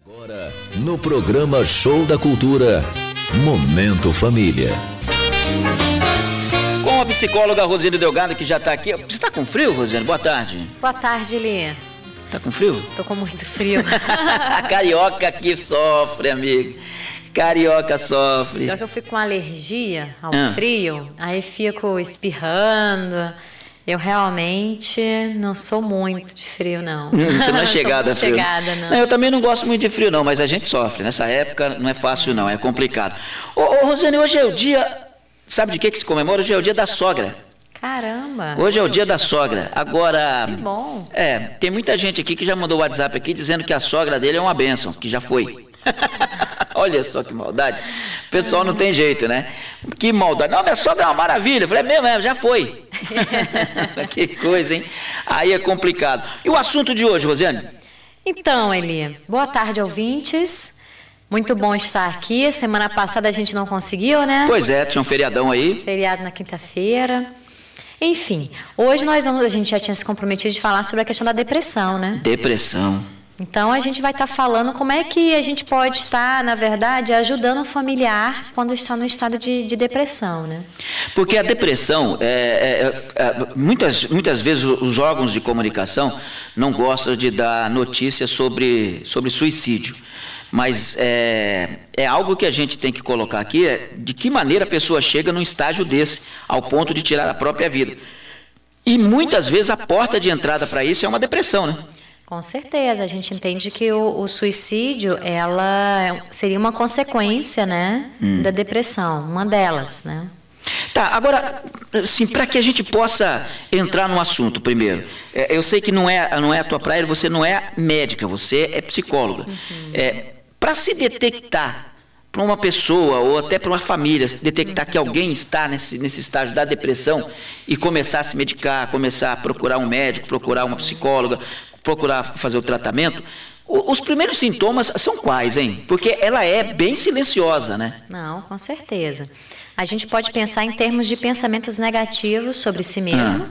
Agora, no programa Show da Cultura, Momento Família. Com a psicóloga Rosiane Delgado, que já está aqui. Você está com frio, Rosiane? Boa tarde. Boa tarde, Lê. Tá com frio? Tô com muito frio. A carioca aqui sofre, amigo. Carioca sofre. Pior que eu fico com alergia ao frio, aí fico espirrando. Eu realmente não sou muito de frio, não. Você não é chegada a frio? Não. Eu também não gosto muito de frio, não, mas a gente sofre. Nessa época não é fácil, não, é complicado. Ô Rosiane, hoje é o dia... Sabe de que se comemora? Hoje é o dia da sogra. Caramba! Hoje é o dia da sogra. Agora... Que bom! Tem muita gente aqui que já mandou WhatsApp aqui dizendo que a sogra dele é uma bênção, que já foi. Olha só que maldade. O pessoal não tem jeito, né? Que maldade. Não, minha sogra é uma maravilha. Eu falei, mesmo, já foi. Que coisa, hein? Aí é complicado. E o assunto de hoje, Rosiane? Então, Eli, boa tarde, ouvintes. Muito bom estar aqui. Semana passada a gente não conseguiu, né? Pois é, tinha um feriadão aí. Feriado na quinta-feira. Enfim, hoje a gente já tinha se comprometido de falar sobre a questão da depressão, né? Depressão. Então, a gente vai estar falando como é que a gente pode estar, na verdade, ajudando o familiar quando está no estado de depressão, né? Porque a depressão, muitas vezes os órgãos de comunicação não gostam de dar notícias sobre suicídio. Mas é algo que a gente tem que colocar aqui, de que maneira a pessoa chega num estágio desse, ao ponto de tirar a própria vida. E muitas vezes a porta de entrada para isso é uma depressão, né? Com certeza, a gente entende que o suicídio, ela seria uma consequência, né, da depressão, uma delas, né? Tá, agora, assim, para que a gente possa entrar no assunto primeiro, eu sei que não é a tua praia, você não é médica, você é psicóloga. Para se detectar para uma pessoa ou até para uma família, detectar que alguém está nesse estágio da depressão e começar a se medicar, começar a procurar um médico, procurar uma psicóloga, procurar fazer o tratamento, os primeiros sintomas são quais, hein? Porque ela é bem silenciosa, né? Não, com certeza. A gente pode pensar em termos de pensamentos negativos sobre si mesmo,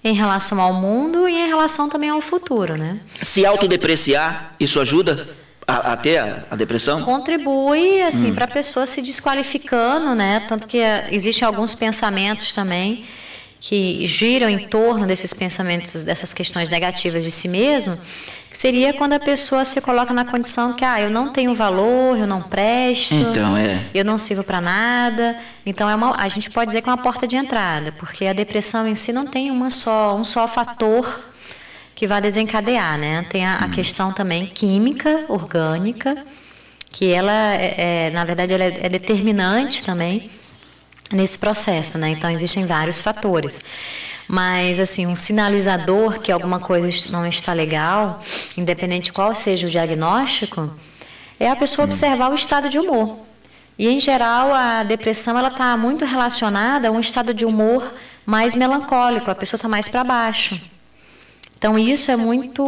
em relação ao mundo e em relação também ao futuro, né? Se autodepreciar, isso ajuda a ter a depressão? Contribui, assim, para a pessoa se desqualificando, né? Tanto que existem alguns pensamentos também que giram em torno desses pensamentos, dessas questões negativas de si mesmo, que seria quando a pessoa se coloca na condição que, eu não tenho valor, eu não presto, eu não sirvo para nada. Então, a gente pode dizer que é uma porta de entrada, porque a depressão em si não tem um só fator que vai desencadear, né? Tem a questão também química, orgânica, que ela, na verdade, ela é determinante também nesse processo, né? Então, existem vários fatores. Mas, assim, um sinalizador que alguma coisa não está legal, independente de qual seja o diagnóstico, é a pessoa observar o estado de humor. E, em geral, a depressão ela está muito relacionada a um estado de humor mais melancólico, a pessoa está mais para baixo. Então, isso é muito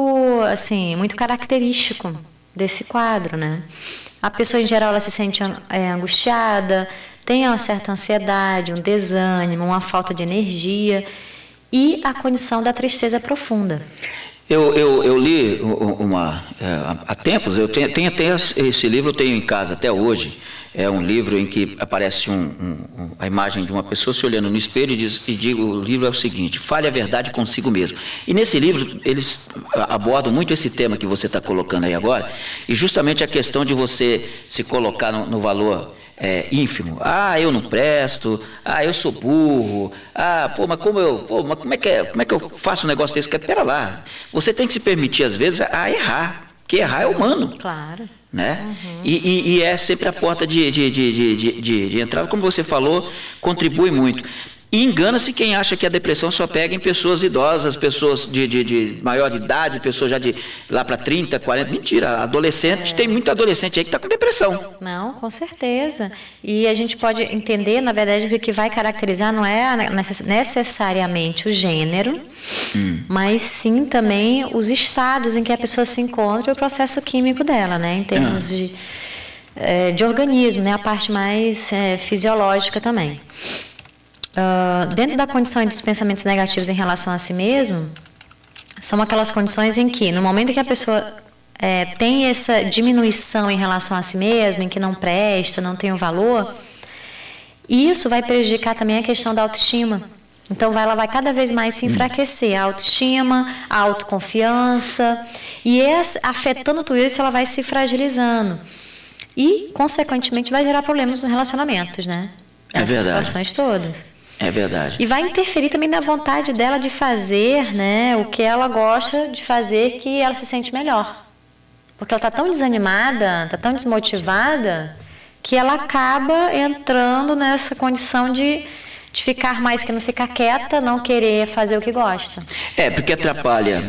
característico desse quadro, né? A pessoa, em geral, ela se sente angustiada, tem uma certa ansiedade, um desânimo, uma falta de energia e a condição da tristeza profunda. Eu li há tempos, eu tenho até esse livro, eu tenho em casa até hoje. É um livro em que aparece a imagem de uma pessoa se olhando no espelho o livro é o seguinte: fale a verdade consigo mesmo. E nesse livro eles abordam muito esse tema que você está colocando aí agora, e justamente a questão de você se colocar no valor ínfimo. Eu não presto, eu sou burro, mas como é que eu faço um negócio desse? Pera lá, você tem que se permitir às vezes a errar, porque errar é humano. Claro. Né? E é sempre a porta de entrada, como você falou, contribui muito. E engana-se quem acha que a depressão só pega em pessoas idosas, pessoas de maior de idade, pessoas já de lá para 30, 40. Mentira, adolescente, tem muito adolescente aí que está com depressão. Não, com certeza. E a gente pode entender, na verdade, que o que vai caracterizar não é necessariamente o gênero, mas sim também os estados em que a pessoa se encontra e o processo químico dela, né? Em termos de organismo, né? A parte mais fisiológica também. Dentro da condição dos pensamentos negativos em relação a si mesmo, são aquelas condições em que, no momento em que a pessoa tem essa diminuição em relação a si mesmo, em que não presta, não tem o valor, isso vai prejudicar também a questão da autoestima. Então, ela vai cada vez mais se enfraquecer, a autoestima, a autoconfiança, e afetando tudo isso, ela vai se fragilizando. E, consequentemente, vai gerar problemas nos relacionamentos, né? É verdade. Situações todas. É verdade. E vai interferir também na vontade dela de fazer, né, o que ela gosta de fazer, que ela se sente melhor. Porque ela está tão desanimada, está tão desmotivada, que ela acaba entrando nessa condição de ficar mais que não ficar quieta, não querer fazer o que gosta. Porque atrapalha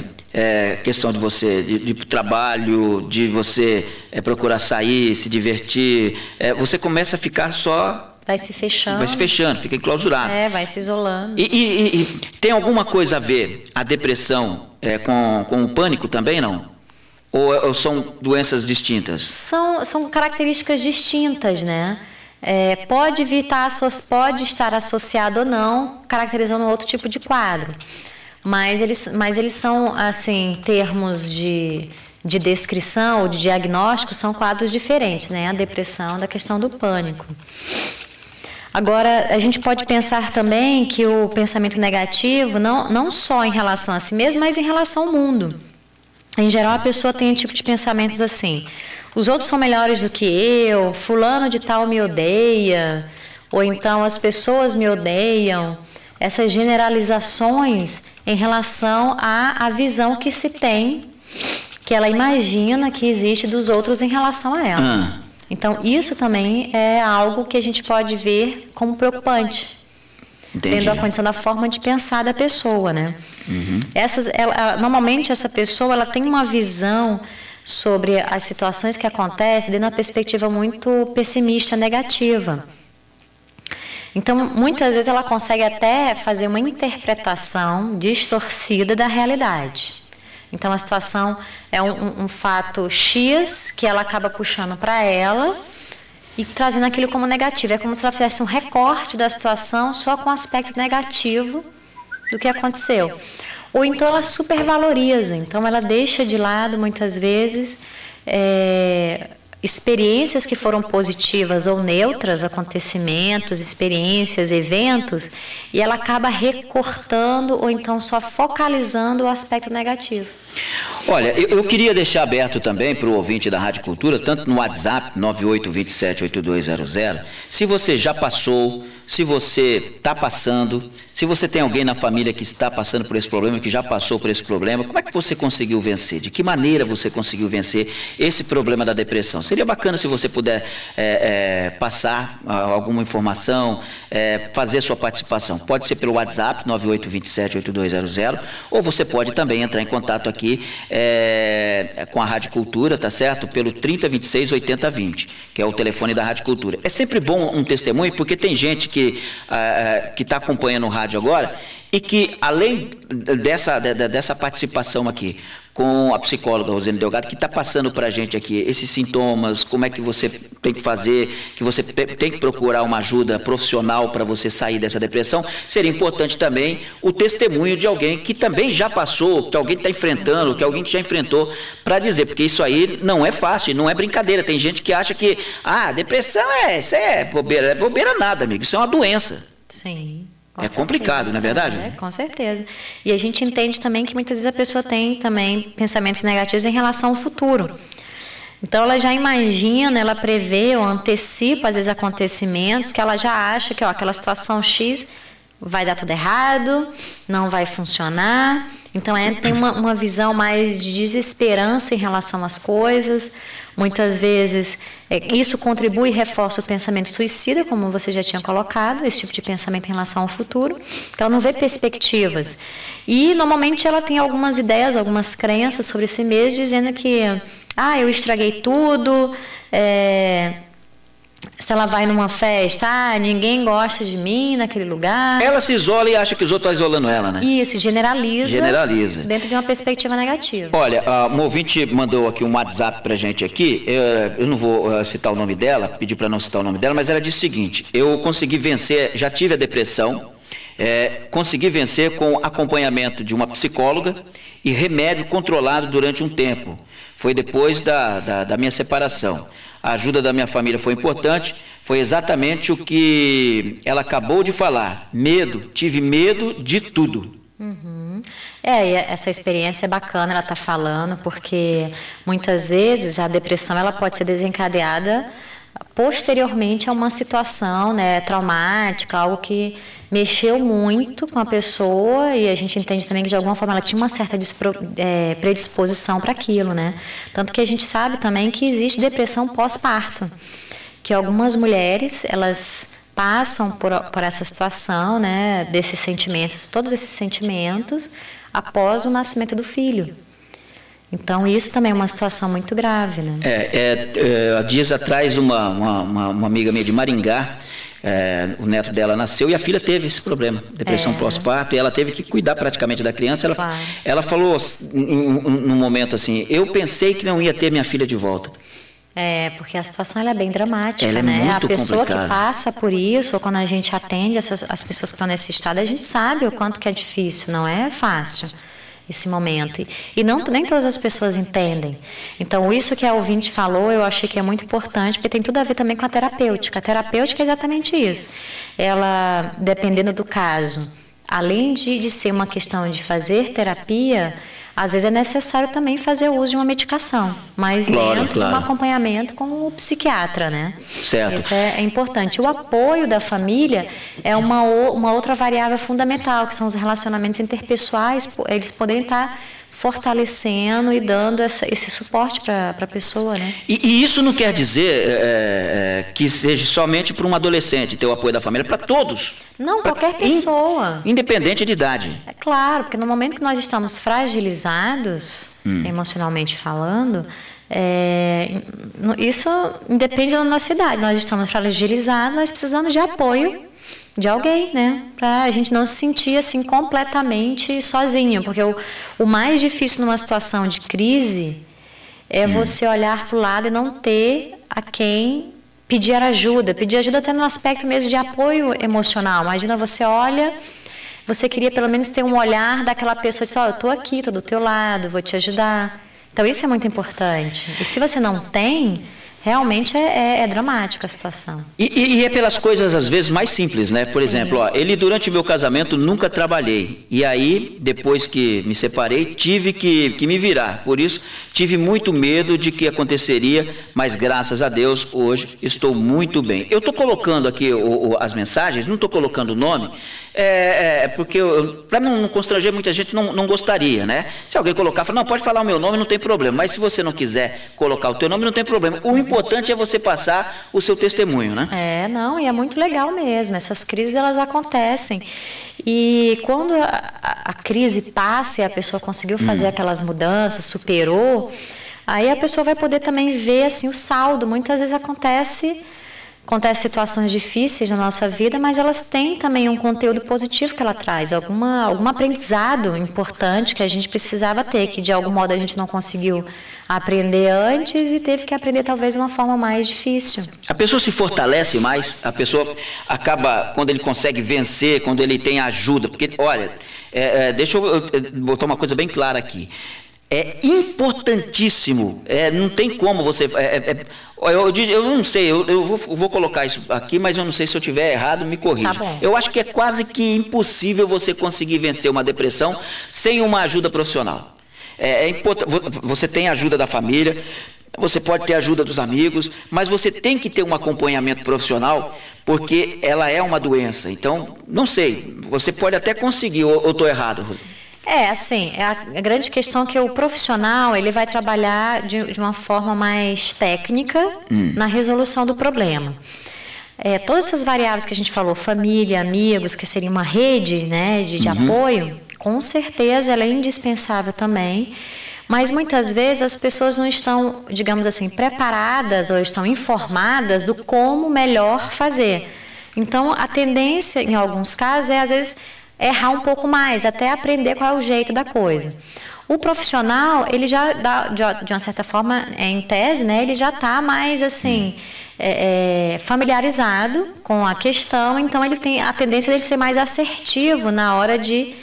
questão de você, de trabalho, de você procurar sair, se divertir. Você começa a ficar só... Vai se fechando. Vai se fechando, fica enclausurado. Vai se isolando. E tem alguma coisa a ver a depressão com o pânico também, não? Ou são doenças distintas? São características distintas, né? Pode estar associado ou não, caracterizando outro tipo de quadro. Mas eles são, assim, termos de descrição ou de diagnóstico, são quadros diferentes, né? A depressão da questão do pânico. Agora, a gente pode pensar também que o pensamento negativo, não só em relação a si mesmo, mas em relação ao mundo. Em geral, a pessoa tem um tipo de pensamentos assim: os outros são melhores do que eu, fulano de tal me odeia, ou então as pessoas me odeiam. Essas generalizações em relação à visão que se tem, que ela imagina que existe dos outros em relação a ela. Então, isso também é algo que a gente pode ver como preocupante. Entendi. Tendo a condição da forma de pensar da pessoa, né? Normalmente, essa pessoa ela tem uma visão sobre as situações que acontecem dentro de uma perspectiva muito pessimista, negativa. Então, muitas vezes ela consegue até fazer uma interpretação distorcida da realidade. Então, a situação é um fato X que ela acaba puxando para ela e trazendo aquilo como negativo. É como se ela fizesse um recorte da situação só com o aspecto negativo do que aconteceu. Ou então ela supervaloriza. Então, ela deixa de lado, muitas vezes, experiências que foram positivas ou neutras, acontecimentos, experiências, eventos, e ela acaba recortando ou então só focalizando o aspecto negativo. Olha, eu queria deixar aberto também para o ouvinte da Rádio Cultura, tanto no WhatsApp 98278200, se você já passou, se você está passando, se você tem alguém na família que está passando por esse problema, que já passou por esse problema, como é que você conseguiu vencer? De que maneira você conseguiu vencer esse problema da depressão? Seria bacana se você puder passar alguma informação, fazer sua participação. Pode ser pelo WhatsApp 98278200, ou você pode também entrar em contato aqui com a Rádio Cultura, tá certo? Pelo 3026-8020, que é o telefone da Rádio Cultura. É sempre bom um testemunho, porque tem gente que está acompanhando o rádio agora e que, além dessa participação aqui com a psicóloga Rosane Delgado, que está passando para a gente aqui esses sintomas, como é que você tem que fazer, que você tem que procurar uma ajuda profissional para você sair dessa depressão, seria importante também o testemunho de alguém que também já passou, que alguém está enfrentando, que alguém que já enfrentou, para dizer, porque isso aí não é fácil, não é brincadeira. Tem gente que acha que depressão isso é bobeira nada, amigo, isso é uma doença. Sim. É complicado, não é verdade? Com certeza. E a gente entende também que muitas vezes a pessoa tem também pensamentos negativos em relação ao futuro. Então, ela já imagina, ela prevê ou antecipa, às vezes, acontecimentos que ela já acha que aquela situação X vai dar tudo errado, não vai funcionar. Então, tem uma visão mais de desesperança em relação às coisas. Muitas vezes, isso contribui e reforça o pensamento suicida, como você já tinha colocado, esse tipo de pensamento em relação ao futuro. Então, ela não vê perspectivas. E, normalmente, ela tem algumas ideias, algumas crenças sobre si mesma, dizendo que, eu estraguei tudo, se ela vai numa festa, ninguém gosta de mim naquele lugar. Ela se isola e acha que os outros estão isolando ela, né? Isso, generaliza. Dentro de uma perspectiva negativa. Olha, um ouvinte mandou aqui um WhatsApp pra gente aqui, eu não vou citar o nome dela, pedi para não citar o nome dela, mas ela disse o seguinte: eu consegui vencer, já tive a depressão, Consegui vencer com acompanhamento de uma psicóloga e remédio controlado durante um tempo. Foi depois da minha separação. A ajuda da minha família foi importante, foi exatamente o que ela acabou de falar. Medo, tive medo de tudo. Uhum. E essa experiência é bacana, ela está falando, porque muitas vezes a depressão ela pode ser desencadeada posteriormente a uma situação, né, traumática, algo que mexeu muito com a pessoa, e a gente entende também que de alguma forma ela tinha uma certa predisposição para aquilo, né? Tanto que a gente sabe também que existe depressão pós-parto, que algumas mulheres elas passam por essa situação, né, desses sentimentos, todos esses sentimentos após o nascimento do filho. Então, isso também é uma situação muito grave, né? Há dias atrás, uma amiga minha de Maringá, o neto dela nasceu e a filha teve esse problema, depressão pós-parto, e ela teve que cuidar praticamente da criança. Ela falou num momento assim, eu pensei que não ia ter minha filha de volta. Porque a situação ela é bem dramática, ela né? Muito a pessoa complicada. Que passa por isso, ou quando a gente atende as pessoas que estão nesse estado, a gente sabe o quanto que é difícil, não é fácil esse momento. E nem todas as pessoas entendem. Então, isso que a ouvinte falou, eu achei que é muito importante, porque tem tudo a ver também com a terapêutica. A terapêutica é exatamente isso. Ela, dependendo do caso, além de ser uma questão de fazer terapia, às vezes é necessário também fazer o uso de uma medicação, mas dentro de um acompanhamento com o psiquiatra, né? Certo. Isso é importante. O apoio da família é uma outra variável fundamental, que são os relacionamentos interpessoais, eles poderem estar fortalecendo e dando esse suporte para a pessoa, né? E isso não quer dizer que seja somente para um adolescente ter o apoio da família, para todos. Não, qualquer pessoa. Independente de idade. É claro, porque no momento que nós estamos fragilizados, emocionalmente falando, isso independe da nossa idade. Nós estamos fragilizados, nós precisamos de apoio de alguém, né? Para a gente não se sentir assim completamente sozinho, porque o mais difícil numa situação de crise é você olhar para o lado e não ter a quem pedir ajuda até no aspecto mesmo de apoio emocional. Imagina, você olha, você queria pelo menos ter um olhar daquela pessoa, diz, eu estou aqui, estou do teu lado, vou te ajudar. Então isso é muito importante. E se você não tem, realmente é dramática a situação. E é pelas coisas, às vezes, mais simples, né? Por exemplo, ele, durante o meu casamento, nunca trabalhei. E aí, depois que me separei, tive que me virar. Por isso, tive muito medo de que aconteceria, mas graças a Deus, hoje, estou muito bem. Eu estou colocando aqui as mensagens, não estou colocando o nome, porque, para não constranger muita gente, não gostaria, né? Se alguém colocar, fala, não, pode falar o meu nome, não tem problema. Mas se você não quiser colocar o teu nome, não tem problema. O importante é você passar o seu testemunho, né? E é muito legal mesmo. Essas crises, elas acontecem. E quando a crise passa e a pessoa conseguiu fazer aquelas mudanças, superou, aí a pessoa vai poder também ver assim, o saldo. Muitas vezes acontecem situações difíceis na nossa vida, mas elas têm também um conteúdo positivo que ela traz, algum aprendizado importante que a gente precisava ter, que de algum modo a gente não conseguiu aprender antes e teve que aprender talvez de uma forma mais difícil. A pessoa se fortalece mais, a pessoa acaba, quando ele consegue vencer, quando ele tem ajuda, porque, olha, deixa eu botar uma coisa bem clara aqui. É importantíssimo, não tem como você... eu não sei, eu vou colocar isso aqui, mas eu não sei, se eu estiver errado, me corrija. Tá bom. Eu acho que é quase que impossível você conseguir vencer uma depressão sem uma ajuda profissional. Você tem a ajuda da família, você pode ter a ajuda dos amigos, mas você tem que ter um acompanhamento profissional, porque ela é uma doença. Então, não sei, você pode até conseguir, ou estou errado, Rodrigo? A grande questão é que o profissional ele vai trabalhar de uma forma mais técnica na resolução do problema. Todas essas variáveis que a gente falou, família, amigos, que seria uma rede, né, de apoio, com certeza ela é indispensável também, mas muitas vezes as pessoas não estão, digamos assim, preparadas ou estão informadas do como melhor fazer. Então, a tendência, em alguns casos, às vezes, errar um pouco mais, até aprender qual é o jeito da coisa. O profissional, ele já dá, de uma certa forma, em tese, né, ele já está mais assim familiarizado com a questão, então ele tem a tendência de ser mais assertivo na hora de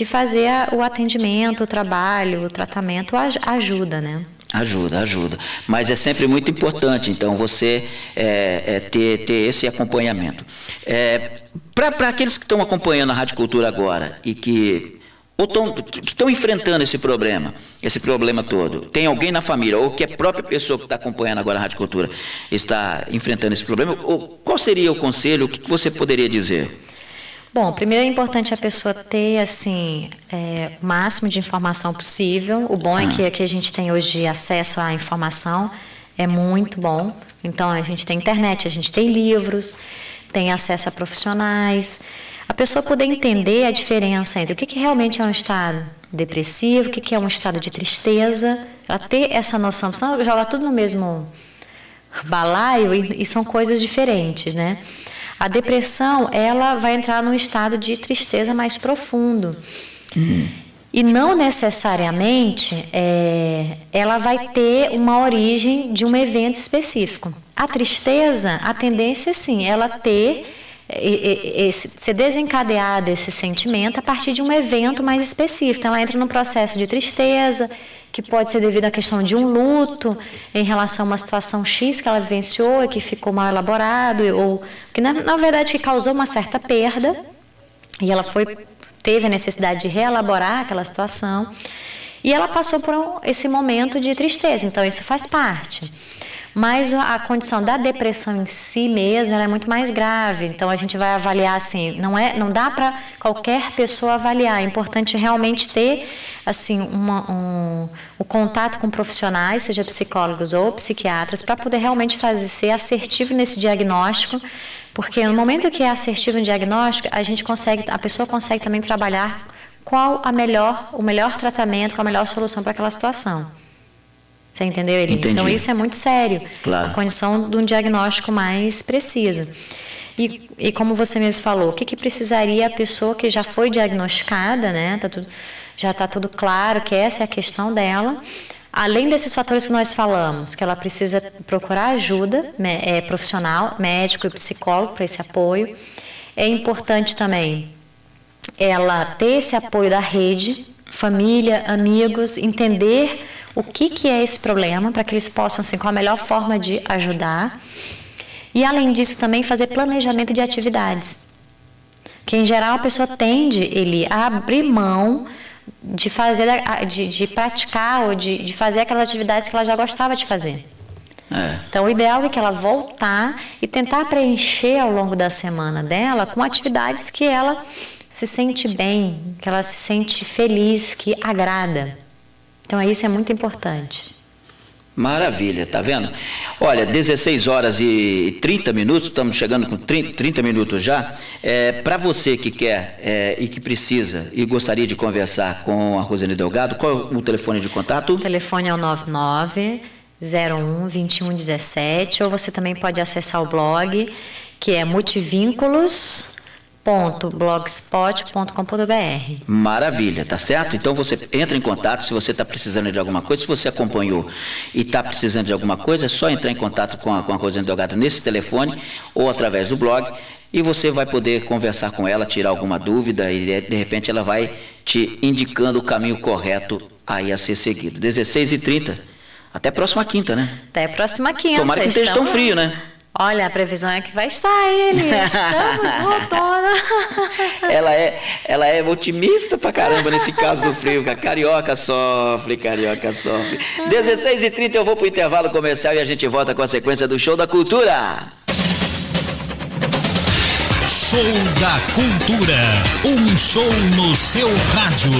fazer o atendimento, o trabalho, o tratamento, ajuda, né? Ajuda. Mas é sempre muito importante, então, você ter esse acompanhamento. Para aqueles que estão acompanhando a Rádio Cultura agora e que estão enfrentando esse problema todo, tem alguém na família, ou que a própria pessoa que está acompanhando agora a Rádio Cultura está enfrentando esse problema, qual seria o conselho, o que você poderia dizer? Bom, primeiro é importante a pessoa ter, assim, o máximo de informação possível. O bom é que a gente tem hoje acesso à informação, é muito bom. Então, a gente tem internet, a gente tem livros, tem acesso a profissionais. A pessoa poder entender a diferença entre o que realmente é um estado depressivo, o que é um estado de tristeza, ela ter essa noção, senão joga tudo no mesmo balaio e são coisas diferentes, né? A depressão, ela vai entrar num estado de tristeza mais profundo. E não necessariamente ela vai ter uma origem de um evento específico. A tristeza, a tendência, sim, ela ser desencadeada esse sentimento a partir de um evento mais específico. Então, ela entra num processo de tristeza, que pode ser devido à questão de um luto em relação a uma situação X que ela vivenciou e que ficou mal elaborado, ou que na verdade que causou uma certa perda, e ela teve a necessidade de reelaborar aquela situação, e ela passou por esse momento de tristeza, então isso faz parte. Mas a condição da depressão em si mesma, ela é muito mais grave. Então, a gente vai avaliar assim, não dá para qualquer pessoa avaliar. É importante realmente ter assim, o contato com profissionais, seja psicólogos ou psiquiatras, para poder realmente ser assertivo nesse diagnóstico, porque no momento que é assertivo no diagnóstico, a pessoa consegue também trabalhar qual o melhor tratamento, qual a melhor solução para aquela situação. Você entendeu, Eli? Entendi. Então, isso é muito sério. Claro. A condição de um diagnóstico mais preciso. E como você mesmo falou, o que precisaria a pessoa que já foi diagnosticada, né? Já está tudo claro que essa é a questão dela. Além desses fatores que nós falamos, que ela precisa procurar ajuda profissional, médico e psicólogo para esse apoio. É importante também ela ter esse apoio da rede, família, amigos, entender o que é esse problema, para que eles possam, assim, com a melhor forma de ajudar. E, além disso, também fazer planejamento de atividades. Que, em geral, a pessoa tende, a abrir mão de praticar ou de fazer aquelas atividades que ela já gostava de fazer. Então, o ideal é que ela voltar e tentar preencher ao longo da semana dela com atividades que ela se sente bem, que ela se sente feliz, que agrada. Então, isso é muito importante. Maravilha, tá vendo? Olha, 16 horas e 30 minutos, estamos chegando com 30 minutos já. Para você que quer e que precisa e gostaria de conversar com a Rosane Delgado, qual é o telefone de contato? O telefone é o 9901-2117, ou você também pode acessar o blog, que é multivinculos.blogspot.com.br. Maravilha, tá certo? Então você entra em contato se você está precisando de alguma coisa. Se você acompanhou e está precisando de alguma coisa, é só entrar em contato com a Rosane Delgado nesse telefone ou através do blog, e você vai poder conversar com ela, tirar alguma dúvida, e de repente ela vai te indicando o caminho correto aí a ser seguido. 16h30. Até a próxima quinta, né? Até a próxima quinta. Tomara que não esteja tão frio, né? Olha, a previsão é que vai estar estamos no outono. Ela é otimista pra caramba nesse caso do frio. Carioca sofre. 16h30 eu vou pro intervalo comercial e a gente volta com a sequência do Show da Cultura. Show da Cultura, um show no seu rádio.